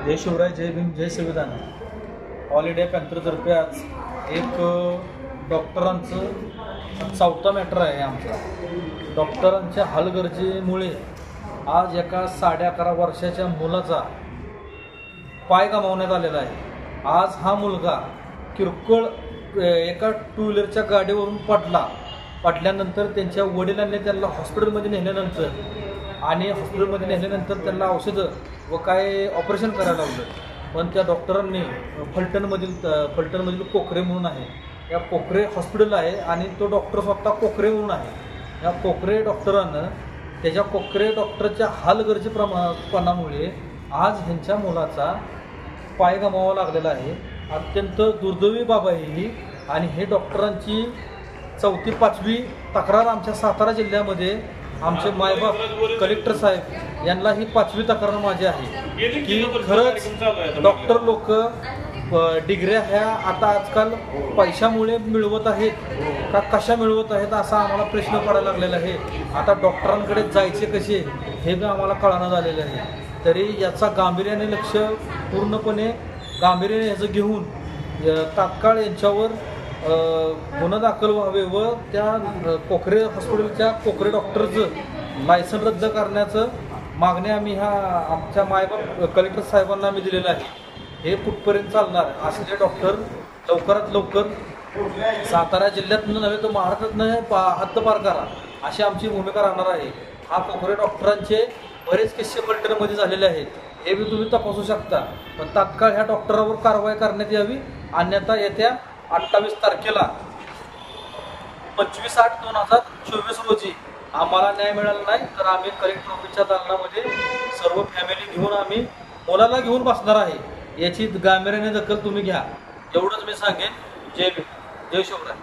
जय शिवराय, जय भीम, जय संविधान. All India पॅन्थरतर्फे आज एक डॉक्टरांचं चौथा मॅटर आहे आमचा. डॉक्टरांच्या हलगर्जीमुळे आज एका 11.5 वर्षाच्या मुलाचा पाय गमावण्यात आलेला आहे. आज हा मुलगा किरकोळ एका टू व्हीलरच्या गाडीवरून पडल्यानंतर त्यांच्या वडिलांनी त्याला हॉस्पिटलमध्ये नेल्यानंतर त्यांना औषधं व काय ऑपरेशन करायला लावलं. पण त्या डॉक्टरांनी फलटणमधील कोकरे म्हणून आहे, या कोकरे हॉस्पिटल आहे आणि तो डॉक्टर स्वतः कोकरे म्हणून आहे. या कोकरे डॉक्टरानं त्याच्या कोकरे डॉक्टरच्या हलगर्जीपणामुळे आज ह्यांच्या मुलाचा पाय गमावा लागलेला आहे. अत्यंत दुर्दैवी बाब आहे ही. आणि हे डॉक्टरांची 4-5वी तक्रार आमच्या सातारा जिल्ह्यामध्ये आमचे मायबाप कलेक्टर साहेब यांना ही 5वी तक्रार माझी आहे की खरंच डॉक्टर लोक डिग्र्या ह्या आता आजकाल पैशामुळे मिळवत आहेत का कशा मिळवत आहेत असा आम्हाला प्रश्न पडायला लागलेला आहे. आता डॉक्टरांकडे जायचे कसे हे बी आम्हाला कळणं झालेलं आहे. तरी याचा गांभीर्याने पूर्णपणे गांभीर्याने ह्याचं घेऊन तात्काळ यांच्यावर गुन्हा दाखल व्हावे व त्या कोकरे हॉस्पिटलच्या कोकरे डॉक्टरचं लायसन रद्द करण्याचं मागणी आम्ही आमच्या मायबाप कलेक्टर साहेबांना आम्ही दिलेलं आहे. हे कुठपर्यंत चालणार? असले डॉक्टर लवकरात लवकर सातारा जिल्ह्यातनं नव्हे तर महाराष्ट्रातनं हद्दपार करा अशी आमची भूमिका राहणार आहे. हा कोकरे डॉक्टरांचे बरेच किस्से फलटणमध्ये झालेले आहेत, हे बी तुम्ही तपासू शकता. पण तात्काळ ह्या डॉक्टरावर कारवाई करण्यात यावी, अन्यथा येत्या 28 तारखेला 25/8/2024 रोजी आम्हाला न्याय मिळाला नाही तर आम्ही कलेक्टर ऑफिसच्या दालनामध्ये सर्व फॅमिली घेऊन आम्ही मुलाला घेऊन बसणार आहे. याची गांभीर्याने दखल तुम्ही घ्या, एवढंच मी सांगेन. जय भीम, जय शिवराय.